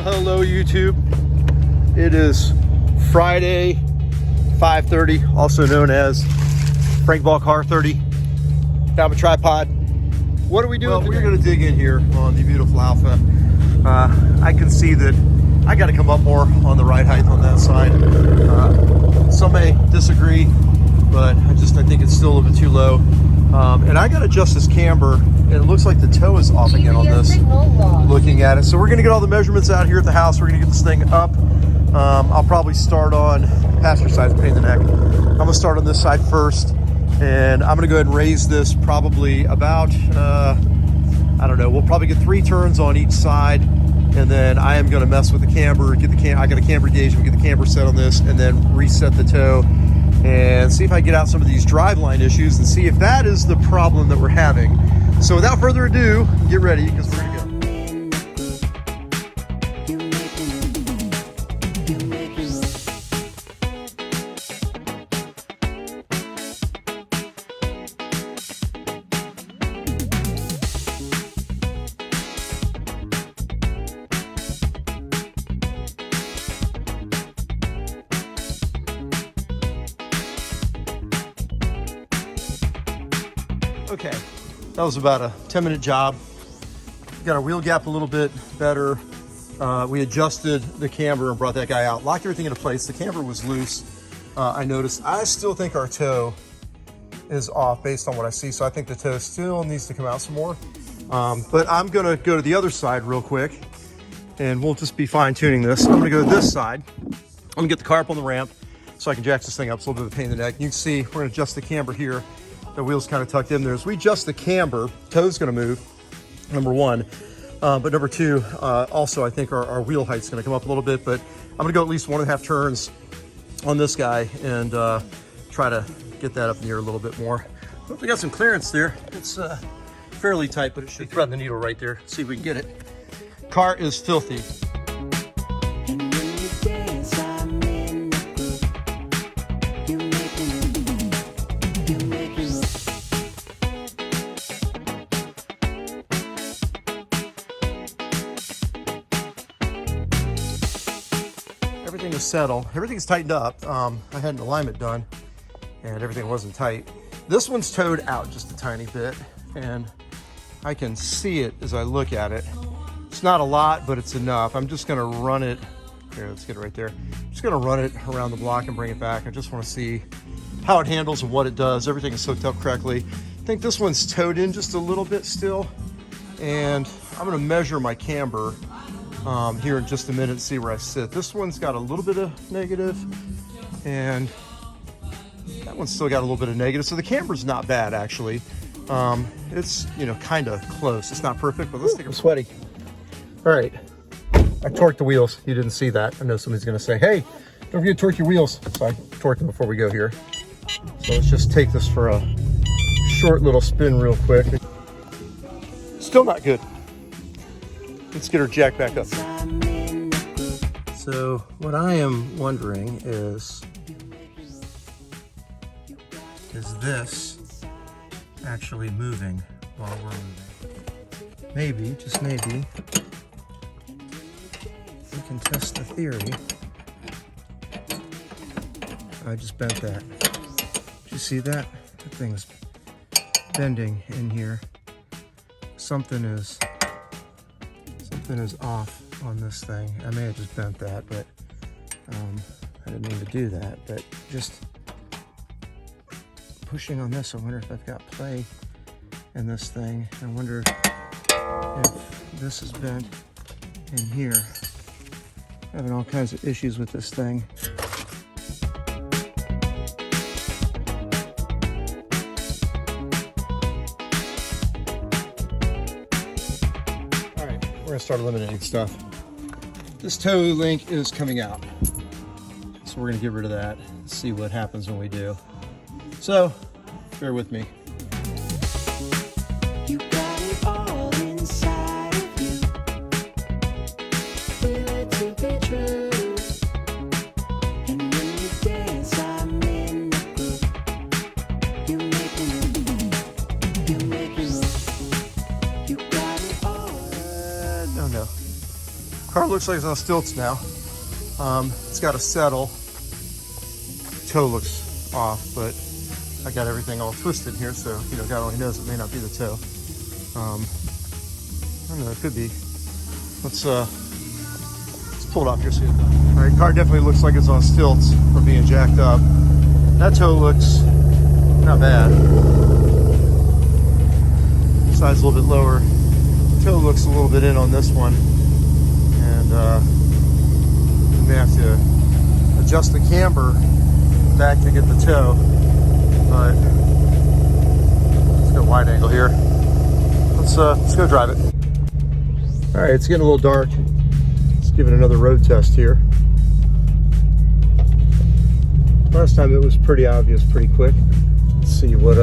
Hello YouTube. It is Friday, 5:30, also known as Frank Ball Car 30. Got my tripod. What are we doing? Well, we're going to dig in here on the beautiful Alfa. I can see that I got to come up more on the ride height on that side. Some may disagree, but I think it's still a little bit too low. And I got to adjust this camber, and it looks like the toe is off again on this, looking at it. So we're going to get all the measurements out here at the house. We're going to get this thing up. I'll probably start on passenger side, pain in the neck. I'm going to start on this side first, and I'm going to go ahead and raise this probably about, I don't know, we'll probably get 3 turns on each side, and then I am going to mess with the camber, I got a camber gauge, we'll get the camber set on this, and then reset the toe, and see if I can get out some of these driveline issues and see if that is the problem that we're having. So without further ado, get ready, because we're going to go. Okay, that was about a 10-minute job. Got our wheel gap a little bit better. We adjusted the camber and brought that guy out, locked everything into place. The camber was loose, I noticed. I still think our toe is off based on what I see, so I think the toe still needs to come out some more. But I'm gonna go to the other side real quick, and we'll just be fine-tuning this. I'm gonna go to this side. I'm gonna get the car up on the ramp so I can jack this thing up. It's a little bit of a pain in the neck. You can see we're gonna adjust the camber here. The wheel's kind of tucked in there. As we adjust the camber, toe's gonna move, number one. But number two, also I think our wheel height's gonna come up a little bit, but I'm gonna go at least 1.5 turns on this guy and try to get that up in the air a little bit more. Hope we got some clearance there. It's fairly tight, but it should thread the needle right there. See if we can get it. Car is filthy. Everything is settled. Everything's tightened up. I had an alignment done and everything wasn't tight. This one's towed out just a tiny bit, and I can see it as I look at it. It's not a lot, but it's enough. I'm just gonna run it. Here, let's get it right there. I'm just gonna run it around the block and bring it back. I just wanna see how it handles and what it does. Everything is hooked up correctly. I think this one's towed in just a little bit still, and I'm gonna measure my camber here in just a minute and see where I sit. This one's got a little bit of negative, and that one's still got a little bit of negative. So the camber's not bad, actually. It's, you know, kind of close. It's not perfect, but let's take a sweaty. All right, I torqued the wheels. You didn't see that. I know somebody's gonna say, hey, don't forget to torque your wheels. So I torqued them before we go here. So let's just take this for a short little spin real quick. Still not good. Let's get her jacked back up. So what I am wondering is this actually moving while we're moving? Maybe, just maybe, we can test the theory. I just bent that. Did you see that? That thing's bending in here. Something is off on this thing. I may have just bent that, but I didn't mean to do that. But just pushing on this, I wonder if I've got play in this thing. I wonder if this is bent in here. Having all kinds of issues with this thing. We're gonna start eliminating stuff. This toe link is coming out, so we're gonna get rid of that. See what happens when we do. So, bear with me. You got it all inside of you. Feel it to be true. And when you dance, I'm in the groove. You make me move. You make me move. You got it all. Oh no. Car looks like it's on stilts now. It's got to settle. Toe looks off, but I got everything all twisted here, so you know, God only knows, it may not be the toe. I don't know, it could be. Let's pull it off here, see it. All right, car definitely looks like it's on stilts from being jacked up. That toe looks not bad. Side's a little bit lower. Toe looks a little bit in on this one, and we may have to adjust the camber back to get the toe. But let's go wide angle here. Let's go drive it. All right, it's getting a little dark. Let's give it another road test here. Last time it was pretty obvious, pretty quick. Let's see what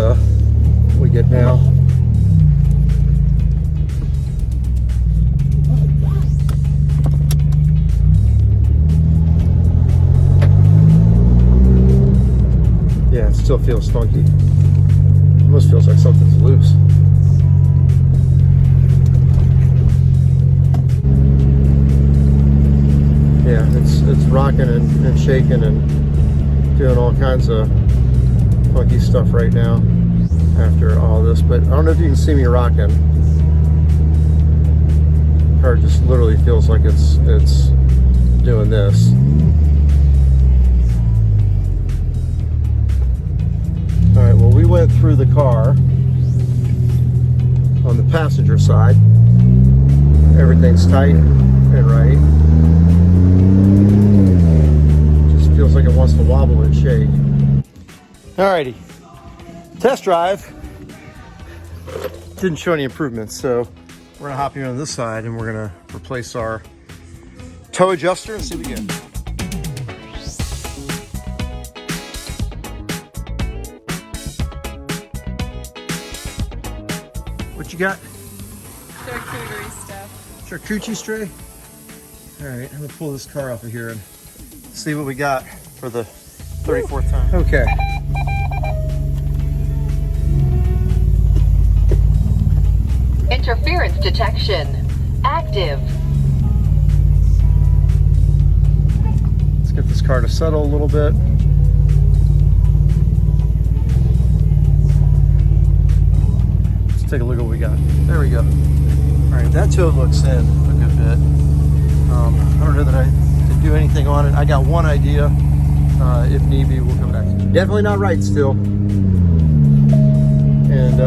we get now. Yeah, it still feels funky. Almost feels like something's loose. Yeah, it's rocking and shaking and doing all kinds of funky stuff right now after all this, but I don't know if you can see me rocking. The car just literally feels like it's doing this. All right, well, we went through the car on the passenger side. Everything's tight and right. Just feels like it wants to wobble and shake. Alrighty, test drive. Didn't show any improvements, so we're gonna hop here on this side and we're gonna replace our toe adjuster and see what we get. What you got? Charcuterie stuff. Charcuterie stray? Alright, I'm gonna pull this car off of here and see what we got for the 34th time. Okay. Interference detection active. Let's get this car to settle a little bit. Let's take a look at what we got. There we go. All right, that toe looks in a good bit. I don't know that I can do anything on it. I got one idea. If need be, we'll come back to it. Definitely not right still. And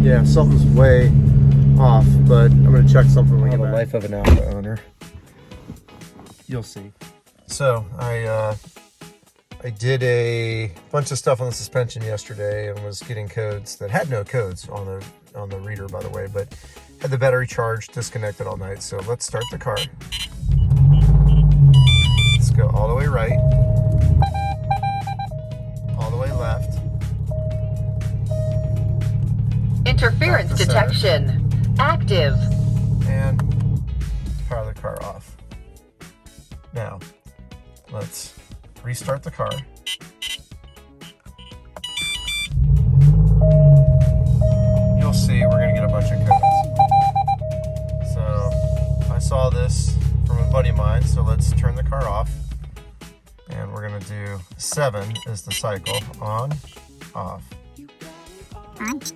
yeah, something's way off, but I'm gonna check something when we get the life of an Alfa owner. You'll see. So I did a bunch of stuff on the suspension yesterday and was getting codes that had no codes on the reader, by the way, but had the battery charged, disconnected all night. So let's start the car. Let's go all the way right, all the way left. Interference detection active. And power the car off. Now, let's restart the car. You'll see we're gonna get a bunch of codes. So I saw this from a buddy of mine, so let's turn the car off. And we're gonna do 7 is the cycle. On, off. On, off,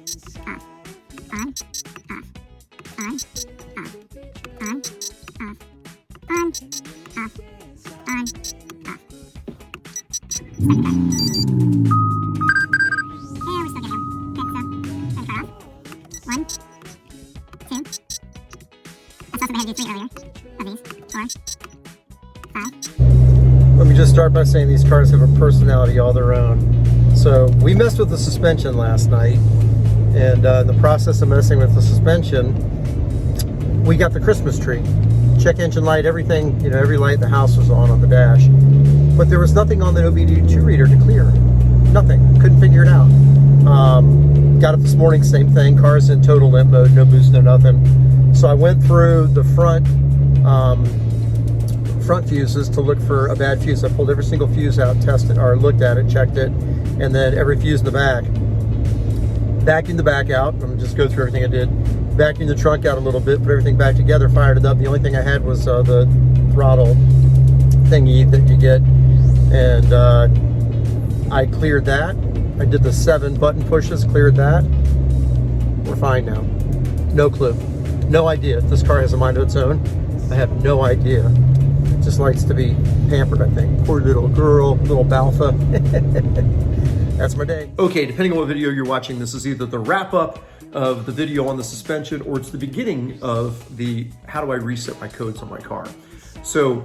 on, off, on, off, on, off, on, off, on, off. And we're still getting them. Okay, so turn the car off. 1, 2. I saw somebody had to do 3 earlier of these. 4, 5. Let me just start by saying these cars have a personality all their own. So we messed with the suspension last night, and in the process of messing with the suspension, we got the Christmas tree. Check engine light, everything, you know, every light in the house was on the dash. But there was nothing on the OBD2 reader to clear. Nothing. Couldn't figure it out. Got up this morning, same thing. Car's in total limp mode, no boost, no nothing. So I went through the front fuses to look for a bad fuse. I pulled every single fuse out, tested, or looked at it, checked it, and then every fuse in the back. Vacuumed the back out. I'm just go through everything I did. vacuumed the trunk out a little bit, put everything back together, fired it up. The only thing I had was the throttle thingy that you get, and I cleared that. I did the 7 button pushes, cleared that. We're fine now. No clue. No idea. This car has a mind of its own. I have no idea. It just likes to be pampered, I think. Poor little girl, little Balfa. That's my day. Okay, depending on what video you're watching, this is either the wrap up of the video on the suspension, or it's the beginning of the how do I reset my codes on my car. So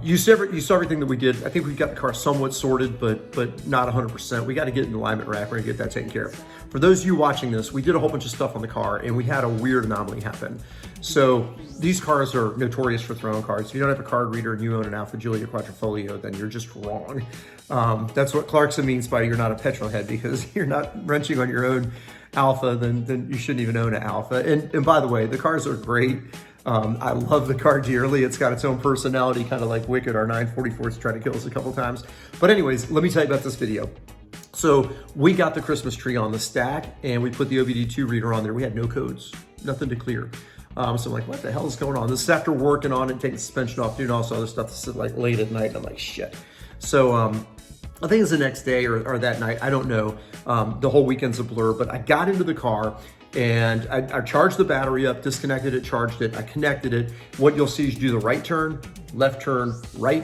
you saw everything that we did. I think we got the car somewhat sorted, but not 100%. We got to get an alignment rack. We're gonna get that taken care of. For those of you watching this, we did a whole bunch of stuff on the car, and we had a weird anomaly happen. So these cars are notorious for throwing cards. If you don't have a card reader and you own an Alfa Giulia Quadrifoglio, then you're just wrong. That's what Clarkson means by you're not a petrol head, because you're not wrenching on your own Alfa, then you shouldn't even own an Alfa. And by the way, the cars are great. I love the car dearly. It's got its own personality, kind of like Wicked, our 944's tried to kill us a couple times. But anyways, let me tell you about this video. So we got the Christmas tree on the stack, and we put the OBD2 reader on there. We had no codes, nothing to clear. So I'm like, what the hell is going on? This is after working on it, taking the suspension off, doing all this other stuff. This is like late at night, and I'm like, shit. So I think it's the next day or that night, I don't know. The whole weekend's a blur, but I got into the car, and I charged the battery up, disconnected it, charged it, I connected it. What you'll see is you do the right turn, right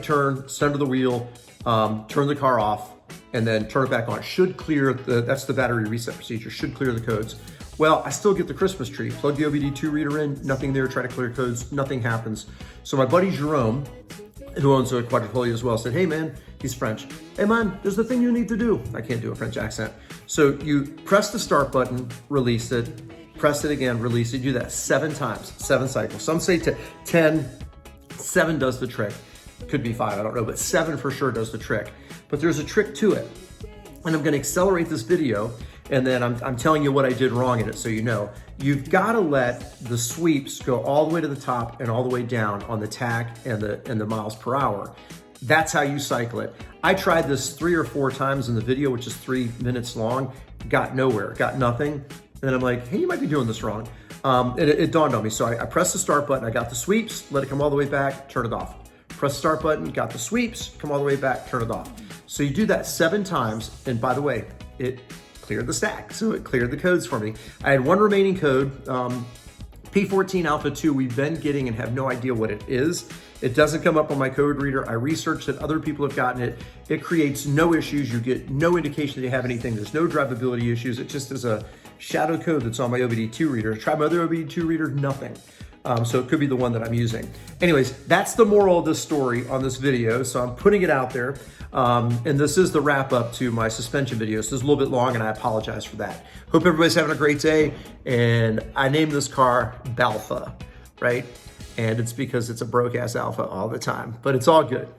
turn, center the wheel, turn the car off, and then turn it back on. It should clear, that's the battery reset procedure, should clear the codes. Well, I still get the Christmas tree. Plug the OBD2 reader in, nothing there, try to clear codes, nothing happens. So my buddy Jerome, who owns a Quadrifoglio as well, said, hey man, he's French. Hey man, there's the thing you need to do. I can't do a French accent. So you press the start button, release it, press it again, release it. You do that 7 times, 7 cycles. Some say to 10, 7 does the trick. Could be 5, I don't know, but 7 for sure does the trick. But there's a trick to it. And I'm gonna accelerate this video, and then I'm telling you what I did wrong in it so you know. You've gotta let the sweeps go all the way to the top and all the way down on the tach and the miles per hour. That's how you cycle it. I tried this 3 or 4 times in the video, which is 3 minutes long, got nowhere, got nothing. And then I'm like, hey, you might be doing this wrong. And it dawned on me. So I pressed the start button, I got the sweeps, let it come all the way back, turn it off. Press the start button, got the sweeps, come all the way back, turn it off. So you do that 7 times, and by the way, it cleared the stack. So it cleared the codes for me. I had 1 remaining code, P14 Alpha 2, we've been getting and have no idea what it is. It doesn't come up on my code reader. I researched it, other people have gotten it. It creates no issues. You get no indication that you have anything. There's no drivability issues. It just is a shadow code that's on my OBD2 reader. Try my other OBD2 reader, nothing. So it could be the one that I'm using. Anyways, that's the moral of this story on this video. So I'm putting it out there. And this is the wrap up to my suspension video. So it's a little bit long, and I apologize for that. Hope everybody's having a great day. And I named this car Balfa, right? And it's because it's a broke ass Alfa all the time, but it's all good.